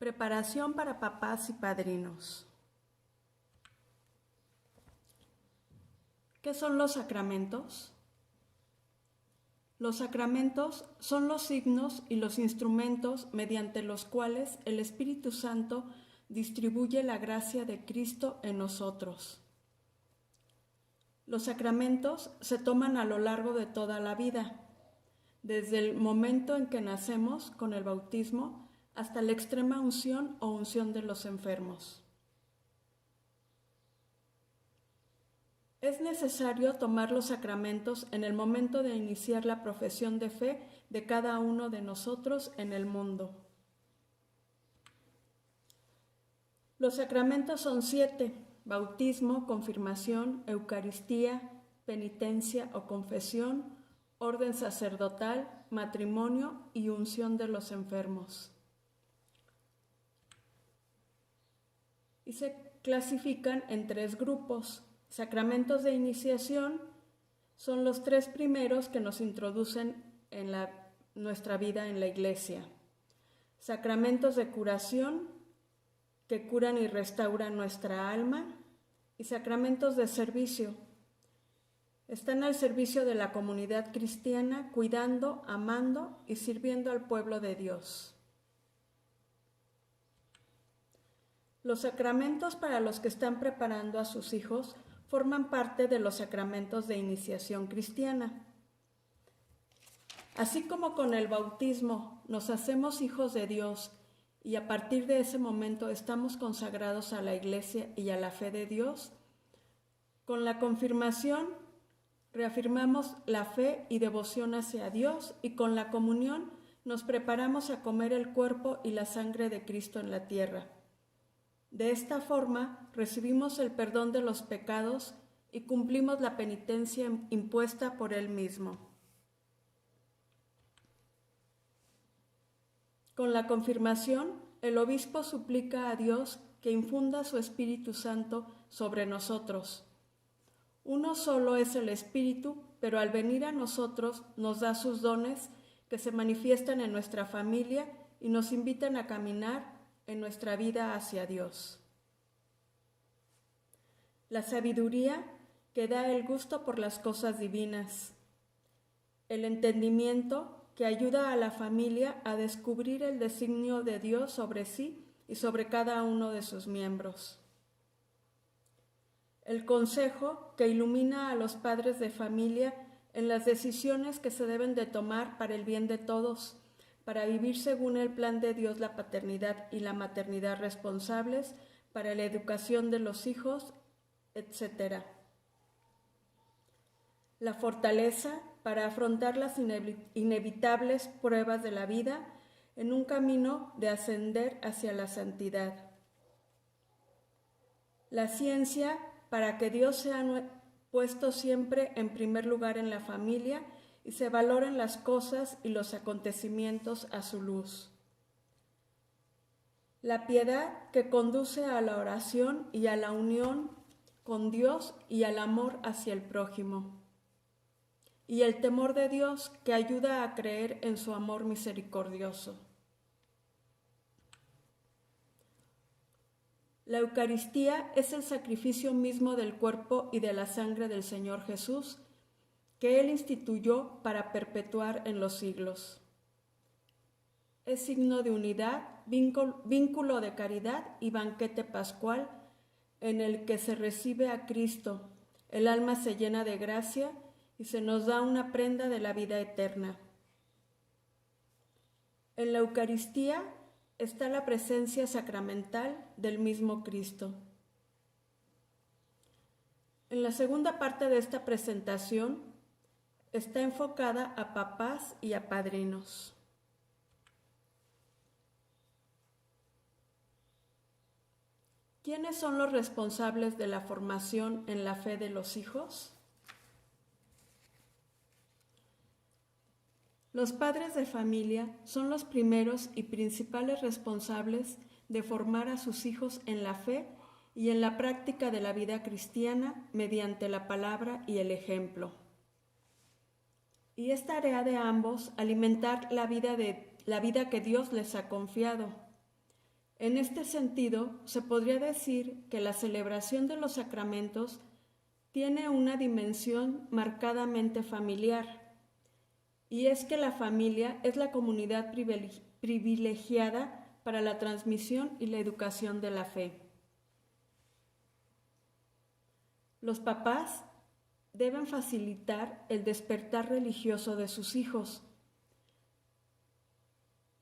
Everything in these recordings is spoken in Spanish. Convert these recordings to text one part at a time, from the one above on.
Preparación para papás y padrinos. ¿Qué son los sacramentos? Los sacramentos son los signos y los instrumentos mediante los cuales el Espíritu Santo distribuye la gracia de Cristo en nosotros. Los sacramentos se toman a lo largo de toda la vida, desde el momento en que nacemos con el bautismo hasta la extrema unción o unción de los enfermos. Es necesario tomar los sacramentos en el momento de iniciar la profesión de fe de cada uno de nosotros en el mundo. Los sacramentos son 7: bautismo, confirmación, Eucaristía, penitencia o confesión, orden sacerdotal, matrimonio y unción de los enfermos. Y se clasifican en 3 grupos. Sacramentos de iniciación son los 3 primeros que nos introducen en nuestra vida en la iglesia. Sacramentos de curación, que curan y restauran nuestra alma. Y sacramentos de servicio. Están al servicio de la comunidad cristiana, cuidando, amando y sirviendo al pueblo de Dios. Los sacramentos para los que están preparando a sus hijos forman parte de los sacramentos de iniciación cristiana. Así como con el bautismo nos hacemos hijos de Dios y a partir de ese momento estamos consagrados a la Iglesia y a la fe de Dios, con la confirmación reafirmamos la fe y devoción hacia Dios y con la comunión nos preparamos a comer el cuerpo y la sangre de Cristo en la tierra. De esta forma recibimos el perdón de los pecados y cumplimos la penitencia impuesta por Él mismo. Con la confirmación, el obispo suplica a Dios que infunda su Espíritu Santo sobre nosotros. Uno solo es el Espíritu, pero al venir a nosotros nos da sus dones que se manifiestan en nuestra familia y nos invitan a caminar en nuestra vida hacia Dios. La sabiduría que da el gusto por las cosas divinas. El entendimiento que ayuda a la familia a descubrir el designio de Dios sobre sí y sobre cada uno de sus miembros. El consejo que ilumina a los padres de familia en las decisiones que se deben de tomar para el bien de todos, para vivir según el plan de Dios la paternidad y la maternidad responsables, para la educación de los hijos, etc. La fortaleza para afrontar las inevitables pruebas de la vida en un camino de ascender hacia la santidad. La ciencia para que Dios sea puesto siempre en primer lugar en la familia y se valoren las cosas y los acontecimientos a su luz. La piedad que conduce a la oración y a la unión con Dios y al amor hacia el prójimo. Y el temor de Dios que ayuda a creer en su amor misericordioso. La Eucaristía es el sacrificio mismo del cuerpo y de la sangre del Señor Jesús, que Él instituyó para perpetuar en los siglos. Es signo de unidad, vínculo de caridad y banquete pascual en el que se recibe a Cristo, el alma se llena de gracia y se nos da una prenda de la vida eterna. En la Eucaristía está la presencia sacramental del mismo Cristo. En la segunda parte de esta presentación está enfocada a papás y a padrinos. ¿Quiénes son los responsables de la formación en la fe de los hijos? Los padres de familia son los primeros y principales responsables de formar a sus hijos en la fe y en la práctica de la vida cristiana mediante la palabra y el ejemplo. Y es tarea de ambos alimentar la vida que Dios les ha confiado. En este sentido, se podría decir que la celebración de los sacramentos tiene una dimensión marcadamente familiar, y es que la familia es la comunidad privilegiada para la transmisión y la educación de la fe. Los papás deben facilitar el despertar religioso de sus hijos,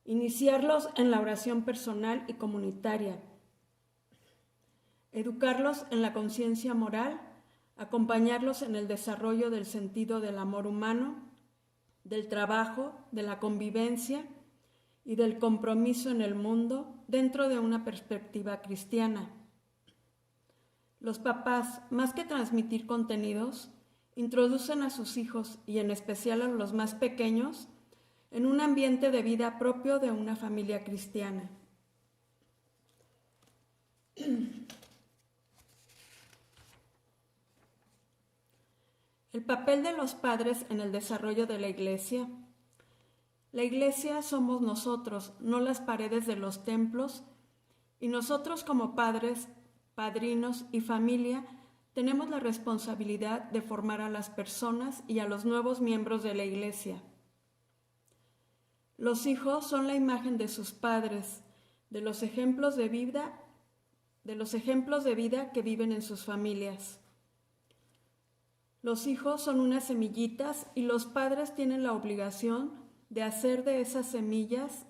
iniciarlos en la oración personal y comunitaria, educarlos en la conciencia moral, acompañarlos en el desarrollo del sentido del amor humano, del trabajo, de la convivencia y del compromiso en el mundo dentro de una perspectiva cristiana. Los papás, más que transmitir contenidos, introducen a sus hijos, y en especial a los más pequeños, en un ambiente de vida propio de una familia cristiana. El papel de los padres en el desarrollo de la Iglesia. La Iglesia somos nosotros, no las paredes de los templos, y nosotros como padres, padrinos y familia tenemos la responsabilidad de formar a las personas y a los nuevos miembros de la Iglesia. Los hijos son la imagen de sus padres, de los ejemplos de vida que viven en sus familias. Los hijos son unas semillitas y los padres tienen la obligación de hacer que esas semillas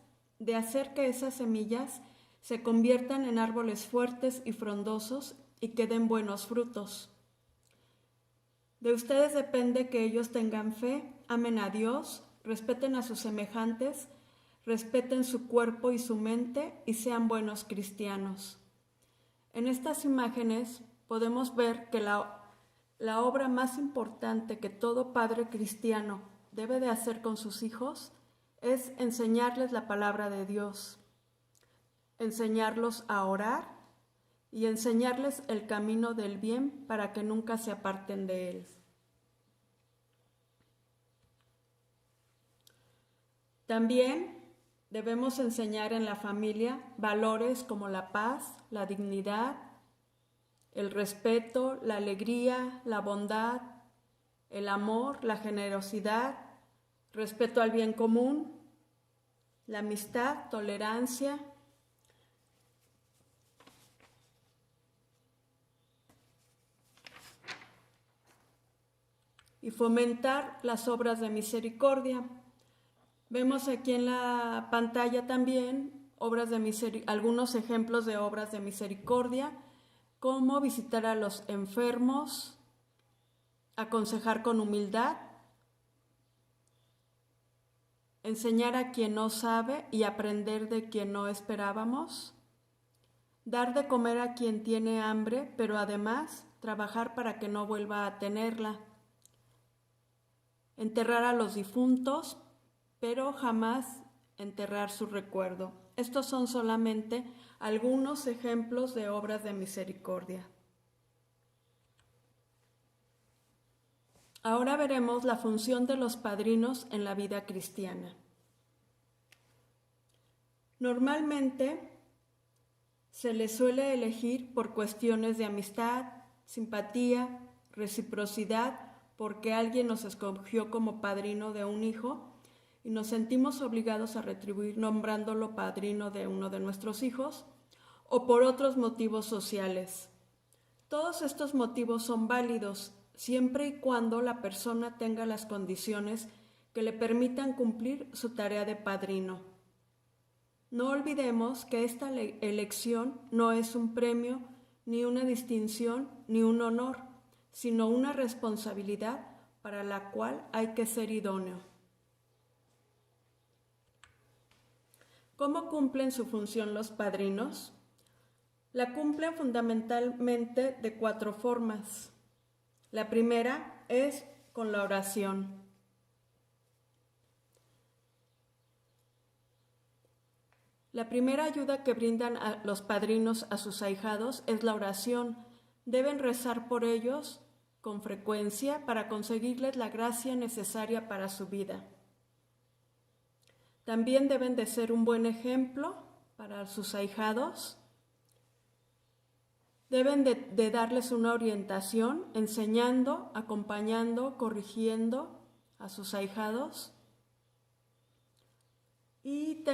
se conviertan en árboles fuertes y frondosos y que den buenos frutos. De ustedes depende que ellos tengan fe, amen a Dios, respeten a sus semejantes, respeten su cuerpo y su mente y sean buenos cristianos. En estas imágenes podemos ver que la obra más importante que todo padre cristiano debe de hacer con sus hijos es enseñarles la palabra de Dios, enseñarlos a orar y enseñarles el camino del bien para que nunca se aparten de él. También debemos enseñar en la familia valores como la paz, la dignidad, el respeto, la alegría, la bondad, el amor, la generosidad, respeto al bien común, la amistad, tolerancia, y fomentar las obras de misericordia. Vemos aquí en la pantalla también algunos ejemplos de obras de misericordia, como visitar a los enfermos, aconsejar con humildad, enseñar a quien no sabe y aprender de quien no esperábamos, dar de comer a quien tiene hambre, pero además trabajar para que no vuelva a tenerla, enterrar a los difuntos, pero jamás enterrar su recuerdo. Estos son solamente algunos ejemplos de obras de misericordia. Ahora veremos la función de los padrinos en la vida cristiana. Normalmente se les suele elegir por cuestiones de amistad, simpatía, reciprocidad, porque alguien nos escogió como padrino de un hijo y nos sentimos obligados a retribuir nombrándolo padrino de uno de nuestros hijos, o por otros motivos sociales. Todos estos motivos son válidos siempre y cuando la persona tenga las condiciones que le permitan cumplir su tarea de padrino. No olvidemos que esta elección no es un premio, ni una distinción, ni un honor, sino una responsabilidad para la cual hay que ser idóneo. ¿Cómo cumplen su función los padrinos? La cumplen fundamentalmente de 4 formas. La primera es con la oración. La primera ayuda que brindan a los padrinos a sus ahijados es la oración. Deben rezar por ellos con frecuencia para conseguirles la gracia necesaria para su vida. También deben de ser un buen ejemplo para sus ahijados. Deben de darles una orientación, enseñando, acompañando, corrigiendo a sus ahijados y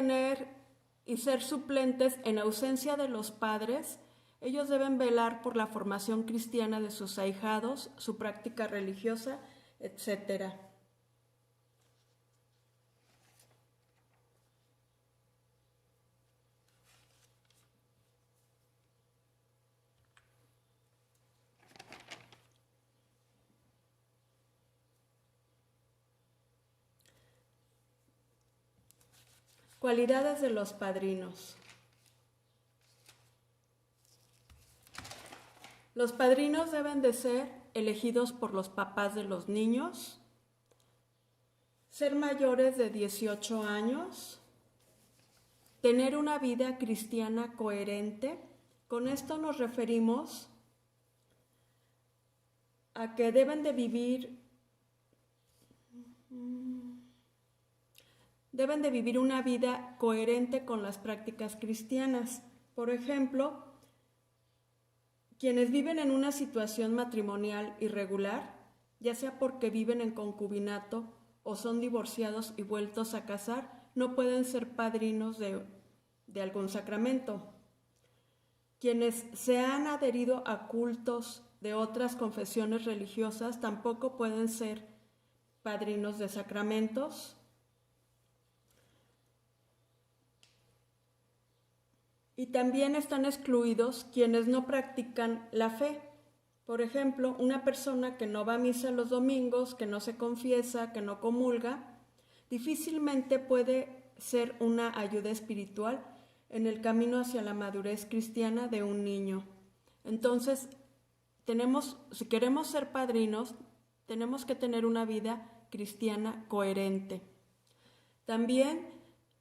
ser suplentes en ausencia de los padres. Ellos deben velar por la formación cristiana de sus ahijados, su práctica religiosa, etc. Cualidades de los padrinos. Los padrinos deben de ser elegidos por los papás de los niños, ser mayores de 18 años, tener una vida cristiana coherente. Con esto nos referimos a que deben de vivir una vida coherente con las prácticas cristianas. Por ejemplo, quienes viven en una situación matrimonial irregular, ya sea porque viven en concubinato o son divorciados y vueltos a casar, no pueden ser padrinos de algún sacramento. Quienes se han adherido a cultos de otras confesiones religiosas tampoco pueden ser padrinos de sacramentos. Y también están excluidos quienes no practican la fe. Por ejemplo, una persona que no va a misa los domingos, que no se confiesa, que no comulga, difícilmente puede ser una ayuda espiritual en el camino hacia la madurez cristiana de un niño. Entonces, si queremos ser padrinos, tenemos que tener una vida cristiana coherente. También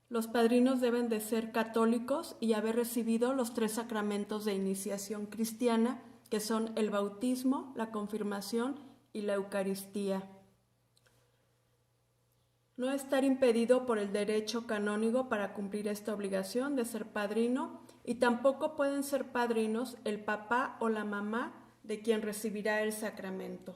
los padrinos deben de ser católicos y haber recibido los 3 sacramentos de iniciación cristiana, que son el bautismo, la confirmación y la Eucaristía. No estar impedido por el derecho canónico para cumplir esta obligación de ser padrino, y tampoco pueden ser padrinos el papá o la mamá de quien recibirá el sacramento.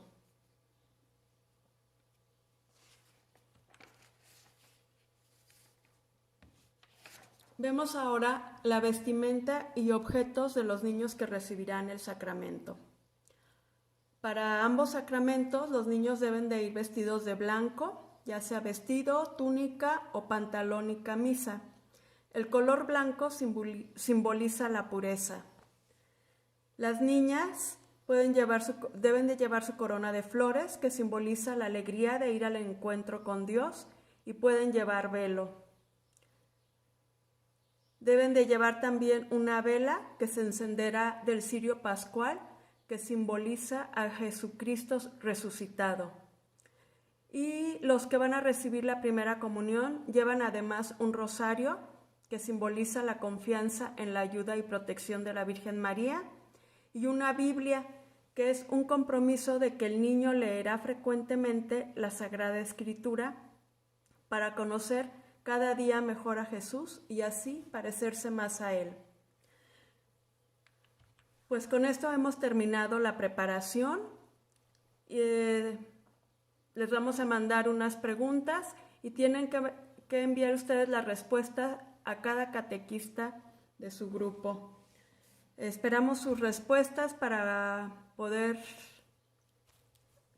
Vemos ahora la vestimenta y objetos de los niños que recibirán el sacramento. Para ambos sacramentos, los niños deben de ir vestidos de blanco, ya sea vestido, túnica o pantalón y camisa. El color blanco simboliza la pureza. Las niñas deben de llevar su corona de flores, que simboliza la alegría de ir al encuentro con Dios, y pueden llevar velo. Deben de llevar también una vela que se encenderá del cirio pascual, que simboliza a Jesucristo resucitado. Y los que van a recibir la primera comunión llevan además un rosario que simboliza la confianza en la ayuda y protección de la Virgen María, y una Biblia, que es un compromiso de que el niño leerá frecuentemente la Sagrada Escritura para conocer cada día mejor a Jesús y así parecerse más a Él. Pues con esto hemos terminado la preparación. Les vamos a mandar unas preguntas y tienen que enviar ustedes la respuesta a cada catequista de su grupo. Esperamos sus respuestas para poder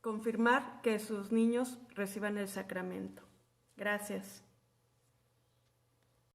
confirmar que sus niños reciban el sacramento. Gracias.